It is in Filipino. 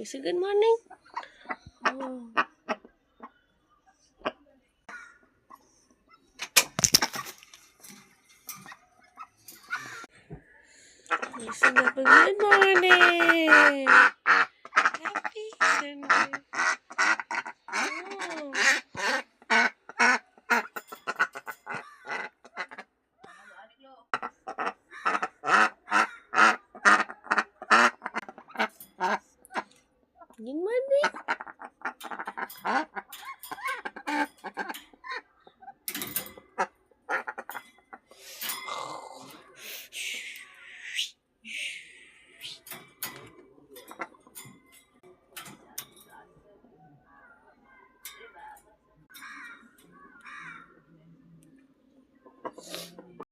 Say good morning. Oh. Listen up and good morning. Happy Sunday.